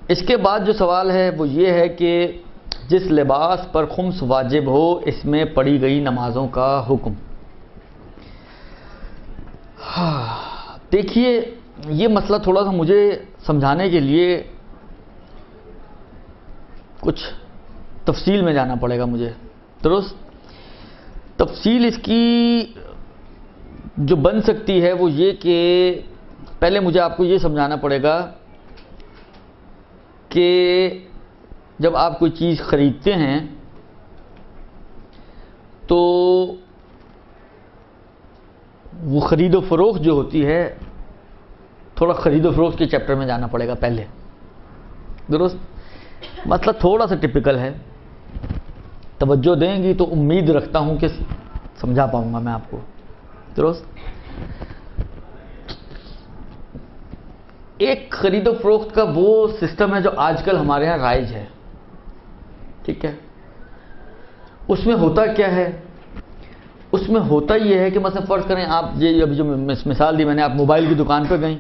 اس کے بعد جو سوال ہے وہ یہ ہے کہ جس لباس پر خمس واجب ہو اس میں پڑھی گئی نمازوں کا حکم. دیکھیے یہ مسئلہ تھوڑا سا مجھے سمجھانے کے لیے کچھ تفصیل میں جانا پڑے گا مجھے. درست تفصیل اس کی جو بن سکتی ہے وہ یہ کہ پہلے مجھے آپ کو یہ سمجھانا پڑے گا کہ جب آپ کوئی چیز خریدتے ہیں تو وہ خرید و فروخت جو ہوتی ہے تھوڑا خرید و فروخت کے چیپٹر میں جانا پڑے گا پہلے. درست مسئلہ تھوڑا سا ٹپیکل ہے, توجہ دیں گی تو امید رکھتا ہوں کہ سمجھا پاؤں گا میں آپ کو. درست ایک خرید و فروخت کا وہ سسٹم ہے جو آج کل ہمارے ہاں رائج ہے. ٹھیک ہے, اس میں ہوتا کیا ہے؟ اس میں ہوتا یہ ہے کہ مثلا فرض کریں آپ یہ ابھی جو مثال دی میں نے, آپ موبائل کی دکان پہ گئیں,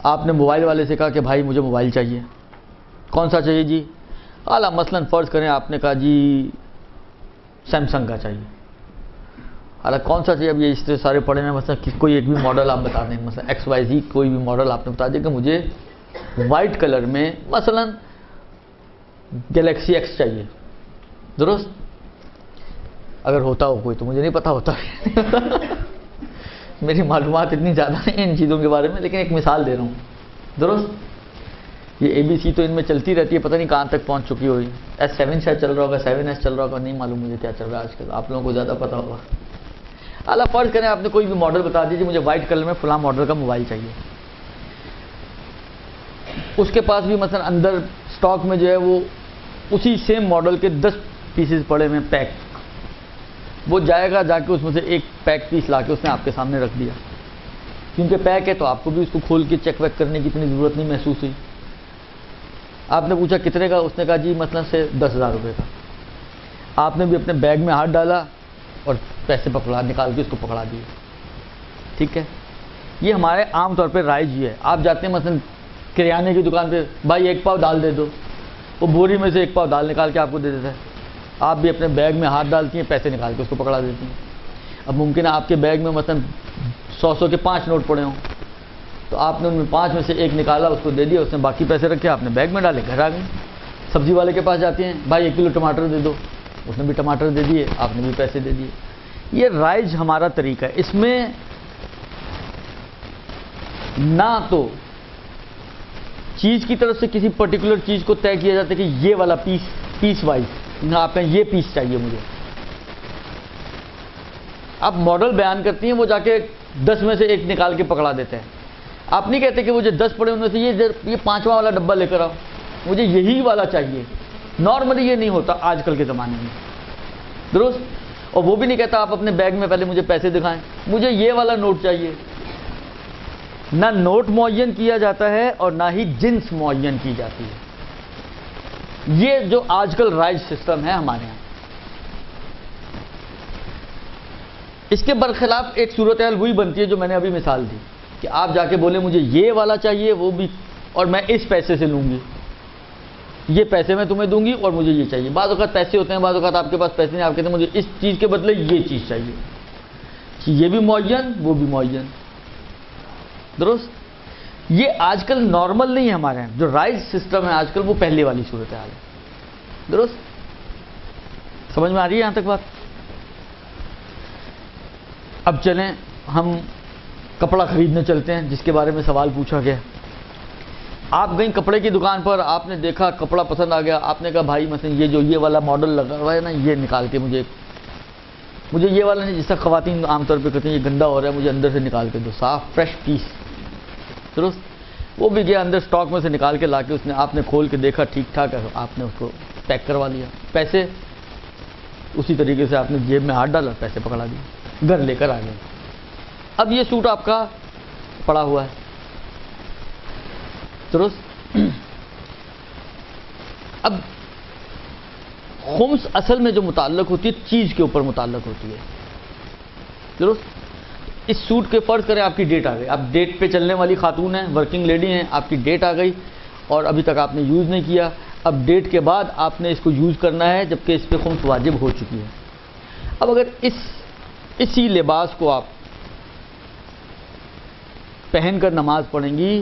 آپ نے موبائل والے سے کہا کہ بھائی مجھے موبائل چاہیے. کون سا چاہیے جی؟ اعلیٰ مثلا فرض کریں آپ نے کہا جی سیمسنگ کا چاہیے. اعلیٰ کون سا چاہیے؟ اب یہ اس طرح سارے پڑے ہیں, مثلا کوئی ایک بھی ماڈل آپ بتا دیں, مثلا XYZ کوئی بھی ماڈل آپ نے بتا دیا کہ مجھے وائٹ کلر میں مثلا گلیکسی ایکس چاہیے. درست اگر ہوتا ہو کوئی, تو مجھے نہیں پتا ہوتا میری معلومات اتنی زیادہ نہیں ان چیزوں کے بارے میں, لیکن ایک مثال دے رہا ہوں. درست یہ ABC تو ان میں چلتی رہتی ہے, پتہ نہیں کہاں تک پہنچ چکی ہوئی. S7 شاید چل رہا ہوگا, 7S چل رہا ہوگا, نہیں معلوم مجھے کیا چل رہا ہے آج کل, آپ لوگوں کو زیادہ پتا ہوگا. اعلیٰ فرض کریں آپ نے کوئی بھی ماڈل بتا دیجیے مجھے وائٹ کلر میں فلاں ماڈل کا موبائل چاہیے. اس کے پاس بھی مثلا اندر سٹاک میں جو ہے وہ اسی سیم ماڈل کے 10 پیسز پڑے ہوئے پیک. وہ جائے گا, جا کے اس میں سے ایک پیک پیس لا کے اس نے آپ کے سامنے رکھ دیا. کیونکہ پیک ہے تو آپ کو بھی اس کو کھول کے چیک ویک کرنے کی اتنی ضرورت نہیں محسوس ہوئی. آپ نے پوچھا کتنے کا؟ اس نے کہا جی مثلا سے 10,000 روپے کا. آپ نے بھی اپنے بیگ میں ہاتھ ڈالا اور پیسے نکال کے اس کو پکڑا دیے. ٹھیک ہے, یہ ہمارے عام طور پہ رائج ہی ہے. آپ جاتے ہیں مثلا کریانے کی دکان پہ, بھائی 1 پاؤ دال دے دو, وہ بوری میں سے 1 پاؤ دال نکال کے آپ کو دے دیتا ہے. آپ بھی اپنے بیگ میں ہاتھ ڈالتی ہیں, پیسے نکال کے اس کو پکڑا دیتی ہیں. اب ممکن ہے آپ کے بیگ میں مثلا 100 کے 5 نوٹ پڑے ہوں, تو آپ نے ان میں 5 میں سے 1 نکالا, اس کو دے دیا, اس نے باقی پیسے رکھے آپ نے بیگ میں ڈالے, گھر آ گئے. سبزی والے کے پاس جاتے ہیں, بھائی 1 کلو ٹماٹر دے دو, اس نے بھی ٹماٹر دے دیے, آپ نے بھی پیسے دے دیے. یہ رائج ہمارا طریقہ ہے. اس میں نہ تو چیز کی طرف سے کسی پرٹیکولر چیز کو طے کیا جاتا ہے کہ یہ والا پیس وائز, نہ آپ نے یہ پیس چاہیے مجھے. آپ ماڈل بیان کرتی ہیں, وہ جا کے 10 میں سے 1 نکال کے پکڑا دیتے ہیں. آپ نہیں کہتے کہ مجھے 10 پڑے ان میں سے یہ 5واں والا ڈبہ لے کر آؤ, مجھے یہی والا چاہیے. نارملی یہ نہیں ہوتا آج کل کے زمانے میں. درست, اور وہ بھی نہیں کہتا آپ اپنے بیگ میں پہلے مجھے پیسے دکھائیں, مجھے یہ والا نوٹ چاہیے. نہ نوٹ معین کیا جاتا ہے اور نہ ہی جنس معین کی جاتی ہے. یہ جو آج کل رائج سسٹم ہے ہمارے یہاں. اس کے برخلاف ایک صورتحال وہی بنتی ہے جو میں نے ابھی مثال دی, کہ آپ جا کے بولے مجھے یہ والا چاہیے, وہ بھی, اور میں اس پیسے سے لوں گی, یہ پیسے میں تمہیں دوں گی اور مجھے یہ چاہیے. بعض اوقات پیسے ہوتے ہیں, بعض اوقات آپ کے پاس پیسے نہیں, آپ کہتے ہیں مجھے اس چیز کے بدلے یہ چیز چاہیے, یہ بھی معین وہ بھی معین. درست, یہ آج کل نارمل نہیں ہے ہمارے یہاں. جو رائج سسٹم ہے آج کل وہ پہلے والی صورتحال ہے. درست, سمجھ میں آ رہی ہے یہاں تک بات؟ اب چلیں ہم کپڑا خریدنے چلتے ہیں, جس کے بارے میں سوال پوچھا گیا. آپ گئیں کپڑے کی دکان پر, آپ نے دیکھا کپڑا پسند آ گیا, آپ نے کہا بھائی مثلا یہ والا ماڈل لگا ہوا ہے نا, یہ نکال کے مجھے یہ والا نہیں, جس طرح خواتین عام طور پہ کہتے ہیں یہ گندا ہو رہا ہے, مجھے اندر سے نکال کے دو, صاف فریش پیس. درست, وہ بھی گیا اندر اسٹاک میں سے نکال کے لا کے, اس نے آپ نے کھول کے دیکھا ٹھیک ٹھاک ہے, آپ نے اس کو پیک کروا لیا. پیسے اسی طریقے سے آپ نے جیب میں ہاتھ ڈالا, پیسے پکڑا دیے, گھر لے کر آ گئے. اب یہ سوٹ آپ کا پڑا ہوا ہے. درست, اب خمس اصل میں جو متعلق ہوتی ہے چیز کے اوپر متعلق ہوتی ہے. درست, اس سوٹ کے فرض کریں آپ کی ڈیٹ آ گئی, آپ ڈیٹ پہ چلنے والی خاتون ہیں, ورکنگ لیڈی ہیں, آپ کی ڈیٹ آ گئی, اور ابھی تک آپ نے یوز نہیں کیا، اب ڈیٹ کے بعد آپ نے اس کو یوز کرنا ہے جبکہ اس پہ خمس واجب ہو چکی ہے۔ اب اگر اسی لباس کو آپ پہن کر نماز پڑھیں گی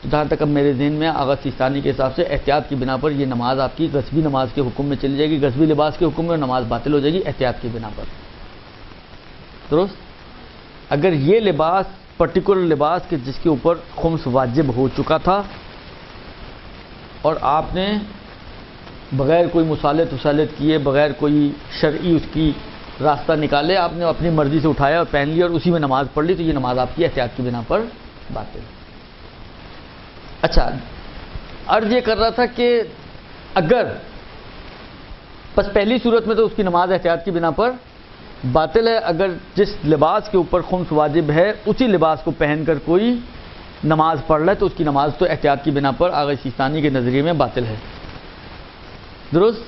تو جہاں تک اب میرے ذہن میں آغا سیستانی کے حساب سے احتیاط کی بنا پر یہ نماز آپ کی غصبی نماز کے حکم میں چلی جائے گی، غصبی لباس کے حکم میں، اور نماز باطل ہو جائے گی احتیاط کی بنا پر، درست؟ اگر یہ لباس پرٹیکولر لباس کے جس کے اوپر خمس واجب ہو چکا تھا اور آپ نے بغیر کوئی مصالحت کیے، بغیر کوئی شرعی اس کی راستہ نکالے، آپ نے اپنی مرضی سے اٹھایا اور پہن لیا اور اسی میں نماز پڑھ لی، تو یہ نماز آپ کی احتیاط کی بنا پر باطل۔ اچھا، عرض یہ کر رہا تھا کہ اگر بس پہلی صورت میں تو اس کی نماز احتیاط کی بنا پر باطل ہے، اگر جس لباس کے اوپر خمس واجب ہے اسی لباس کو پہن کر کوئی نماز پڑھ رہا ہے تو اس کی نماز تو احتیاط کی بنا پر آغا سیستانی کے نظریے میں باطل ہے، درست؟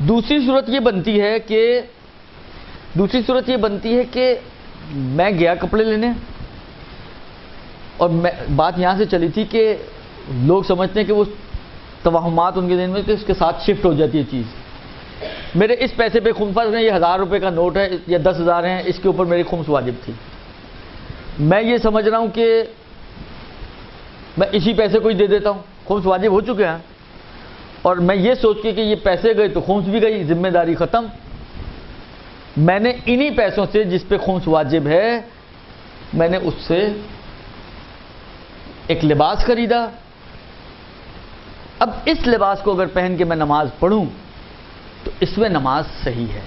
دوسری صورت یہ بنتی ہے کہ میں گیا کپڑے لینے اور بات یہاں سے چلی تھی کہ لوگ سمجھتے ہیں کہ وہ توہمات ان کے ذہن میں کہ اس کے ساتھ شفٹ ہو جاتی ہے چیز، میرے اس پیسے پہ خمس واجب ہے، یہ 1000 روپے کا نوٹ ہے یا 10,000 ہیں، اس کے اوپر میری خمس واجب تھی، میں یہ سمجھ رہا ہوں کہ میں اسی پیسے کو ہی دے دیتا ہوں، خمس واجب ہو چکے ہیں، اور میں یہ سوچ کے کہ یہ پیسے گئے تو خمس بھی گئی، ذمہ داری ختم، میں نے انہی پیسوں سے جس پہ خمس واجب ہے میں نے اس سے ایک لباس خریدا، اب اس لباس کو اگر پہن کے میں نماز پڑھوں تو اس میں نماز صحیح ہے۔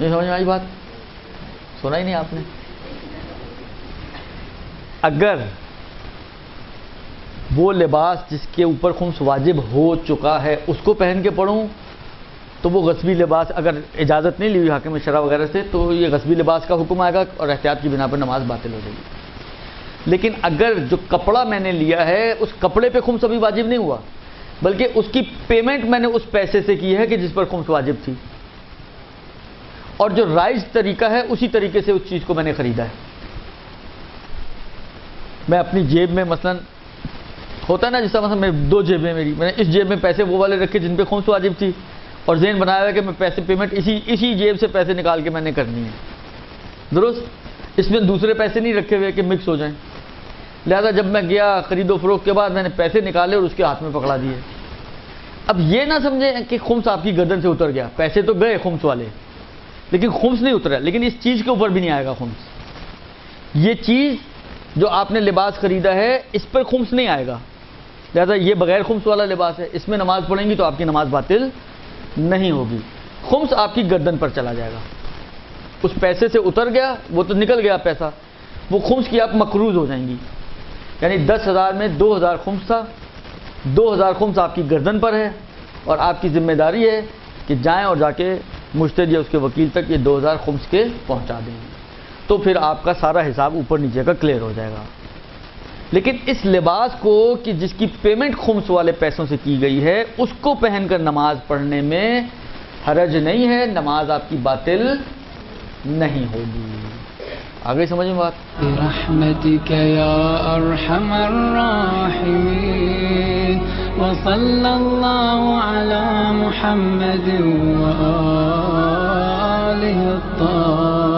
نہیں سمجھ میں آئی بات؟ سنا ہی نہیں آپ نے؟ اگر وہ لباس جس کے اوپر خمس واجب ہو چکا ہے اس کو پہن کے پڑھوں تو وہ غصبی لباس، اگر اجازت نہیں لی ہوئی حاکم شرع وغیرہ سے تو یہ غصبی لباس کا حکم آئے گا اور احتیاط کی بنا پر نماز باطل ہو جائے گی۔ لیکن اگر جو کپڑا میں نے لیا ہے اس کپڑے پہ خمس ابھی واجب نہیں ہوا بلکہ اس کی پیمنٹ میں نے اس پیسے سے کی ہے کہ جس پر خمس واجب تھی، اور جو رائج طریقہ ہے اسی طریقے سے اس چیز کو میں نے خریدا ہے، میں اپنی جیب میں مثلا ہوتا ہے نا جس طرح مثلا میں 2 جیبیں میری، میں نے اس جیب میں پیسے وہ والے رکھے جن پہ خمس واجب تھی اور ذہن بنایا ہوا کہ میں پیسے پیمنٹ اسی جیب سے پیسے نکال کے میں نے کرنی ہے، درست؟ اس میں دوسرے پیسے نہیں رکھے ہوئے کہ مکس ہو جائیں، لہذا جب میں گیا خرید و فروخت کے بعد میں نے پیسے نکالے اور اس کے ہاتھ میں پکڑا دیے۔ اب یہ نہ سمجھیں کہ خمس آپ کی گردن سے اتر گیا، پیسے تو گئے خمس والے لیکن خمس نہیں اترا، لیکن اس چیز کے اوپر بھی نہیں آئے گا خمس، یہ چیز جو آپ نے لباس خریدا ہے اس پر خمس نہیں آئے گا، لہذا یہ بغیر خمس والا لباس ہے، اس میں نماز پڑھیں گی تو آپ کی نماز باطل نہیں ہوگی، خمس آپ کی گردن پر چلا جائے گا، اس پیسے سے اتر گیا، وہ تو نکل گیا پیسہ، وہ خمس کی آپ مقروض ہو جائیں گی، یعنی 10,000 میں 2,000 خمس تھا، 2,000 خمس آپ کی گردن پر ہے اور آپ کی ذمہ داری ہے کہ جائیں اور جا کے مشتری یا اس کے وکیل تک یہ 2,000 خمس کے پہنچا دیں گے، تو پھر آپ کا سارا حساب اوپر نیچے کا کلیئر ہو جائے گا۔ لیکن اس لباس کو کہ جس کی پیمنٹ خمس والے پیسوں سے کی گئی ہے اس کو پہن کر نماز پڑھنے میں حرج نہیں ہے، نماز آپ کی باطل نہیں ہوگی۔ آگے سمجھ میں بات؟ برحمتک یا ارحم الراحمین وصلی اللہ علی محمد وآلہ الطاہرین۔